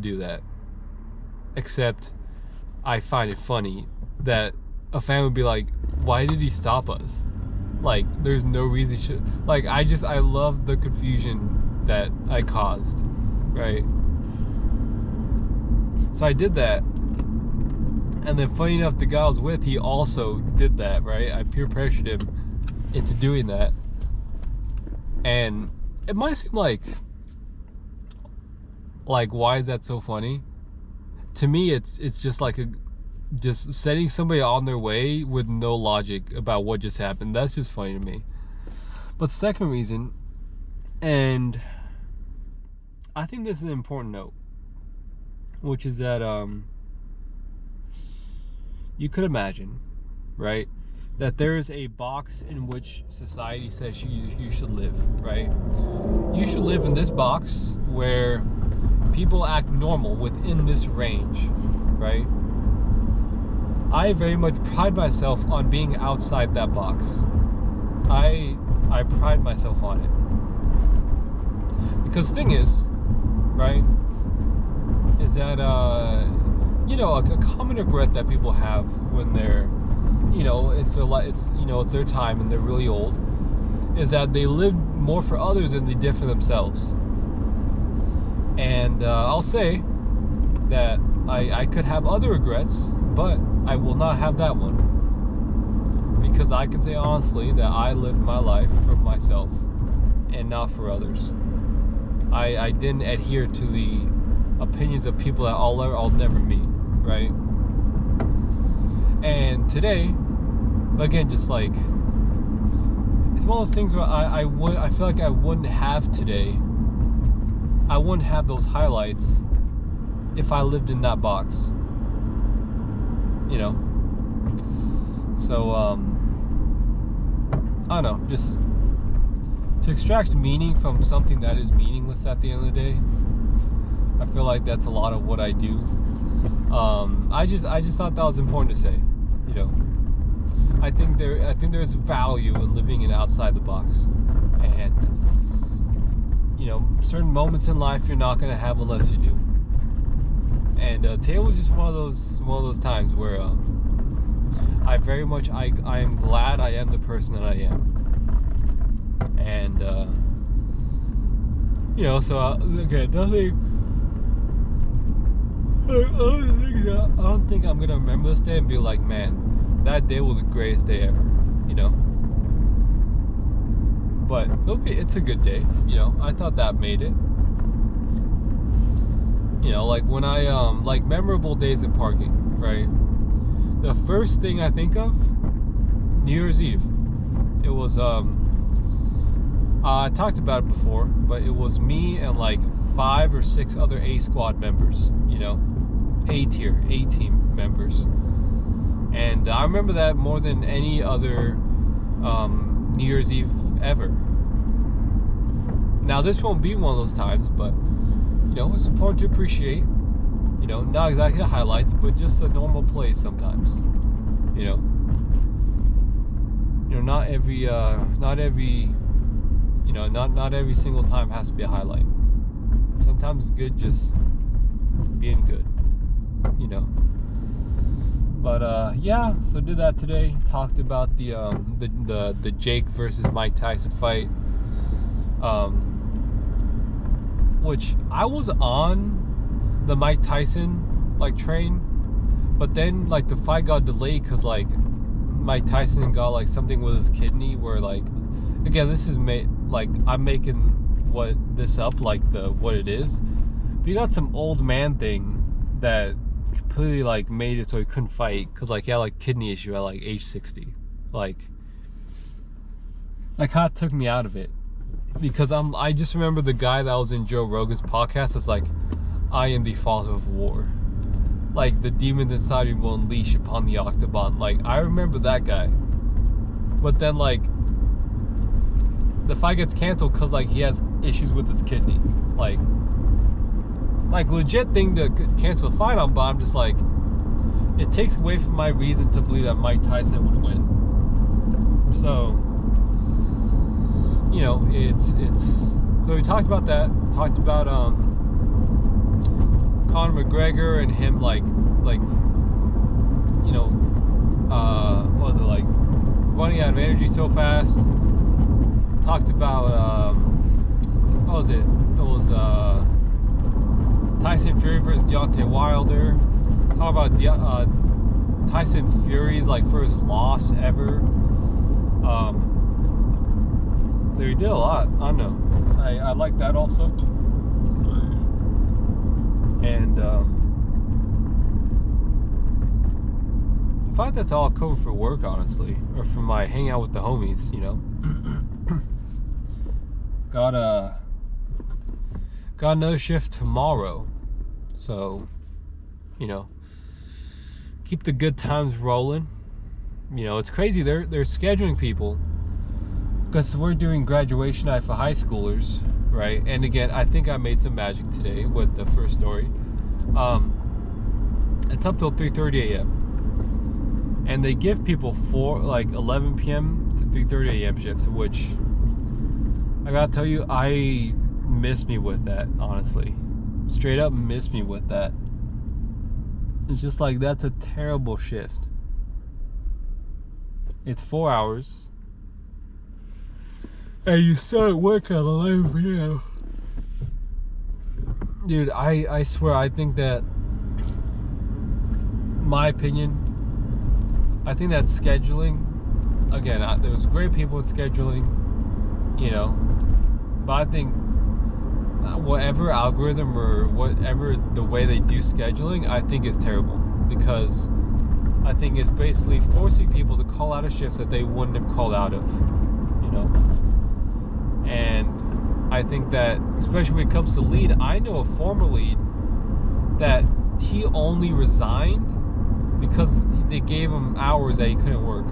do that. Except I find it funny that a fan would be like, why did he stop us? Like, there's no reason he should. Like, I love the confusion that I caused, right? So I did that. And then funny enough, the guy I was with, he also did that, right? I peer pressured him into doing that. And it might seem like why is that so funny? To me, it's just like just setting somebody on their way with no logic about what just happened. That's just funny to me. But the second reason, and I think this is an important note, which is that you could imagine, right, that there is a box in which society says you should live, right? You should live in this box where people act normal within this range, right? I very much pride myself on being outside that box. I pride myself on it. Because the thing is, right, is that a common regret that people have when they're, it's their time and they're really old, is that they live more for others than they did for themselves. And I'll say that I could have other regrets, but I will not have that one. Because I can say honestly that I lived my life for myself and not for others. I didn't adhere to the opinions of people that I'll never meet, right? And today, again, just like, it's one of those things where I feel like I wouldn't have today. I wouldn't have those highlights if I lived in that box. So I don't know, just to extract meaning from something that is meaningless at the end of the day. I feel like that's a lot of what I do. I just thought that was important to say. I think there's value in living in outside the box, and certain moments in life you're not gonna have unless you do. And today was just one of those times where I am glad I am the person that I am. And so again, nothing. I don't think I'm gonna remember this day and be like, man, that day was the greatest day ever. But it's a good day. I thought that made it. Like when I like memorable days in parking, right? The first thing I think of, New Year's Eve. It was I talked about it before, but it was me and like 5 or 6 other A squad members, A tier, A team members. And I remember that more than any other New Year's Eve ever. Now this won't be one of those times, but it's important to appreciate, not exactly the highlights, but just a normal place sometimes. Not every not every single time has to be a highlight. Sometimes it's good just being good, But yeah, so did that today. Talked about the Jake versus Mike Tyson fight. Which I was on the Mike Tyson train, but then the fight got delayed because Mike Tyson got something with his kidney where again, this is I'm making this up what it is. But he got some old man thing that completely made it so he couldn't fight because he had kidney issue at age 60. Kind of took me out of it. Because I just remember the guy that was in Joe Rogan's podcast is I am the father of war. The demons inside me will unleash upon the Octagon. I remember that guy. But then the fight gets canceled because he has issues with his kidney. Legit thing to cancel the fight on, but I'm just it takes away from my reason to believe that Mike Tyson would win. So so we talked about that. Talked about Conor McGregor and him you know, what was it, like running out of energy so fast. Talked about what was it? It was Tyson Fury versus Deontay Wilder. How about Tyson Fury's like first loss ever? So he did a lot. I don't know. I like that also. And I thought that's all I covered for work, honestly, or for my hang out with the homies. You know, got another shift tomorrow, so you know, keep the good times rolling. You know, it's crazy. They're scheduling people because we're doing graduation night for high schoolers, right? And again, I think I made some magic today with the first story. It's up till 3:30 a.m. and they give people 11 p.m. to 3:30 a.m. shifts, which I gotta tell you, I miss me with that, honestly. Straight up miss me with that. It's just like, that's a terrible shift. It's 4 hours and you start work at 11 p.m. Dude, I swear, I think that, my opinion, I think that scheduling, again, there's great people in scheduling, you know, but I think whatever algorithm or whatever the way they do scheduling, I think is terrible, because I think it's basically forcing people to call out of shifts that they wouldn't have called out of, you know. And I think that, especially when it comes to lead, I know a former lead that he only resigned because they gave him hours that he couldn't work.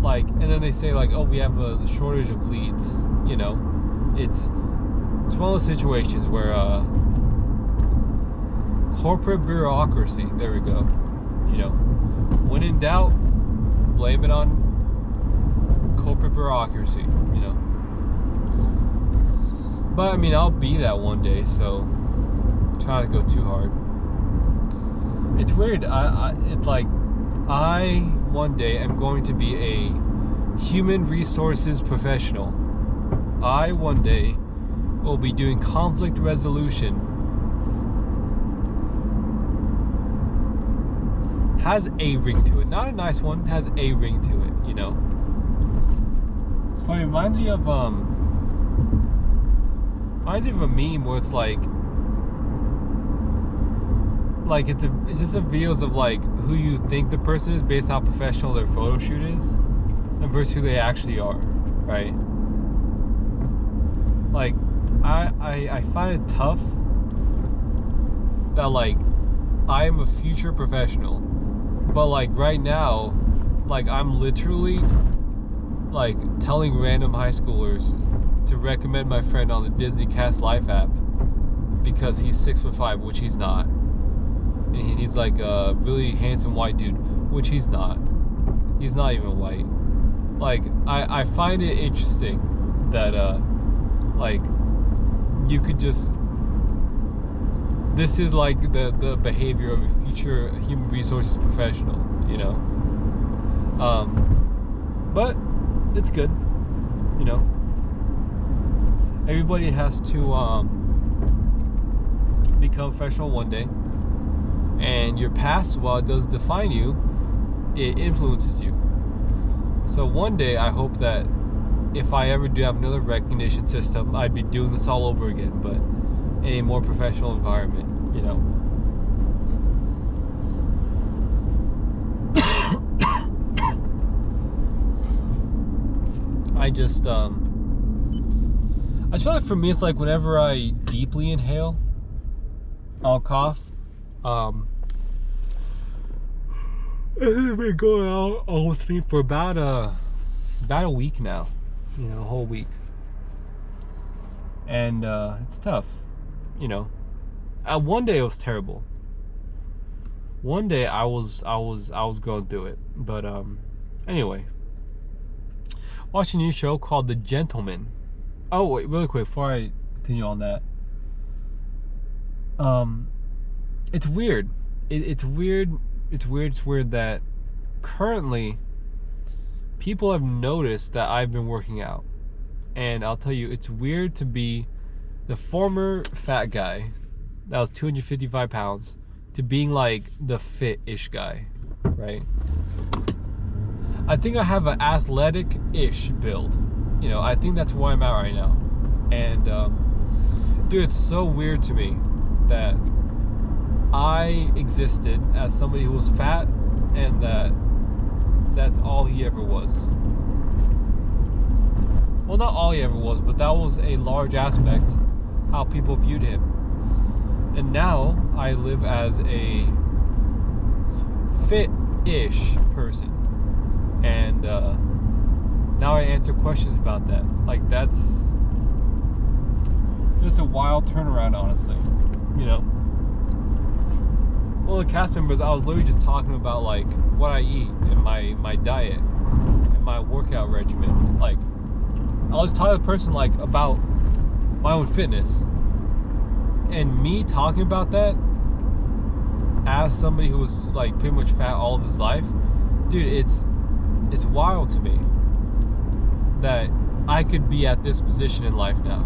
Like, and then they say like, oh, we have a shortage of leads, you know. It's one of those situations where corporate bureaucracy, there we go, you know, when in doubt, blame it on corporate bureaucracy, you know. But I mean, I'll be that one day, so try not to go too hard. It's weird. It's like, I one day am going to be a human resources professional. I one day will be doing conflict resolution. Has a ring to it. Not a nice one, has a ring to it, you know. It's funny, it reminds me of a meme where it's like it's just a videos of like who you think the person is based on how professional their photo shoot is, and versus who they actually are, right? Like, I find it tough that like I am a future professional, but like right now, like I'm literally like telling random high schoolers to recommend my friend on the Disney Cast Life app because he's 6'5", which he's not, and he's like a really handsome white dude, which he's not. He's not even white. Like, I find it interesting that like you could just, this is like the behavior of a future human resources professional, you know. But it's good, you know. Everybody has to become professional one day, and your past, while it does define you, it influences you. So one day I hope that if I ever do have another recognition system, I'd be doing this all over again, but in a more professional environment, you know. I feel like for me, it's like whenever I deeply inhale, I'll cough. It's been going on with me for about a week now, you know, a whole week, and it's tough, you know. One day it was terrible. One day I was going through it, but anyway. Watch a new show called The Gentleman. Oh, wait, really quick, before I continue on that. it's weird. It's weird. It's weird that currently people have noticed that I've been working out. And I'll tell you, it's weird to be the former fat guy that was 255 pounds to being like the fit-ish guy, right? I think I have an athletic-ish build. You know, I think that's where I'm at right now. And, dude, it's so weird to me that I existed as somebody who was fat and that's all he ever was. Well, not all he ever was, but that was a large aspect how people viewed him. And now I live as a fit-ish person. And now I answer questions about that. Like, that's just a wild turnaround, honestly. You know? Well, the cast members, I was literally just talking about, like, what I eat and my diet and my workout regimen. Like, I was talking to a person, like, about my own fitness. And me talking about that as somebody who was, like, pretty much fat all of his life, dude, it's wild to me that I could be at this position in life now,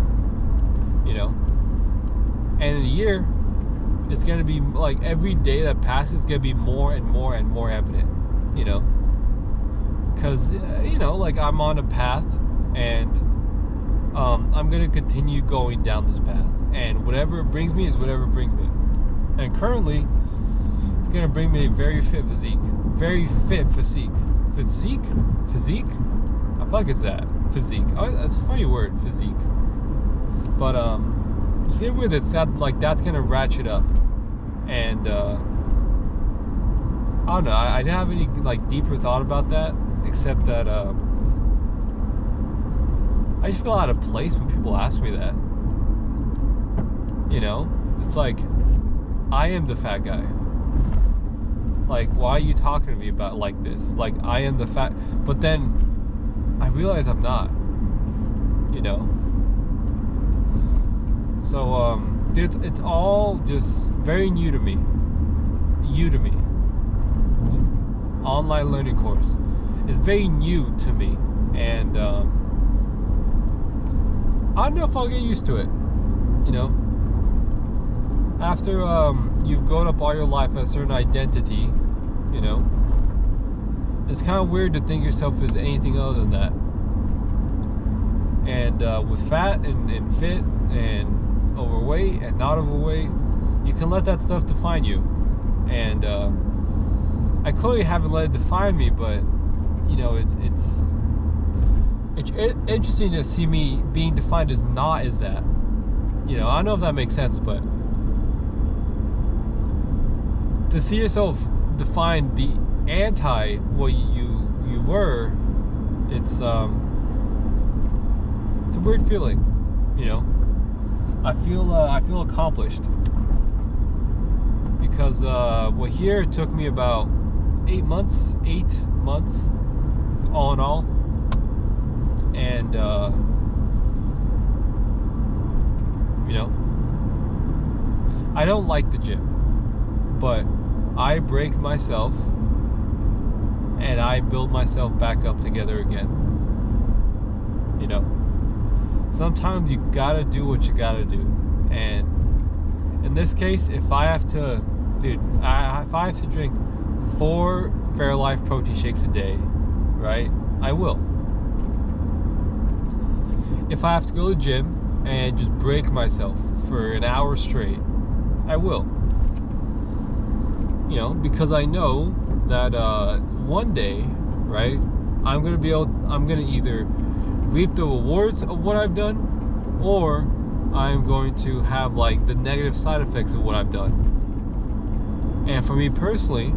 you know? And in a year, it's going to be, like, every day that passes is going to be more and more and more evident, you know? Because, you know, like, I'm on a path, and I'm going to continue going down this path. And whatever it brings me is whatever it brings me. And currently, it's going to bring me a very fit physique. Very fit physique. Physique? I feel like it's that. Physique. Oh, that's a funny word, physique. But, it's gonna be weird that's gonna ratchet up. And, I don't know, I didn't have any, like, deeper thought about that, except that, I just feel out of place when people ask me that. You know? It's like, I am the fat guy. Like, why are you talking to me about like this? Like, I am the fat... But then, I realize I'm not. You know? So, dude, it's all just very new to me. Udemy. Online learning course. It's very new to me. And, I don't know if I'll get used to it. You know? After, you've grown up all your life as a certain identity, you know, it's kind of weird to think yourself as anything other than that. And with fat and fit and overweight and not overweight, you can let that stuff define you. And I clearly haven't let it define me, but you know, it's interesting to see me being defined as not as that. You know, I don't know if that makes sense, but to see yourself define the anti what you were, it's a weird feeling, you know. I feel accomplished because well, here it took me about 8 months all in all, and you know, I don't like the gym, but I break myself and I build myself back up together again. You know, sometimes you gotta do what you gotta do. And in this case, if I have to drink 4 Fairlife protein shakes a day, right, I will. If I have to go to the gym and just break myself for an hour straight, I will. You know, because I know that one day, right, I'm gonna either reap the rewards of what I've done, or I'm going to have like the negative side effects of what I've done. And for me personally,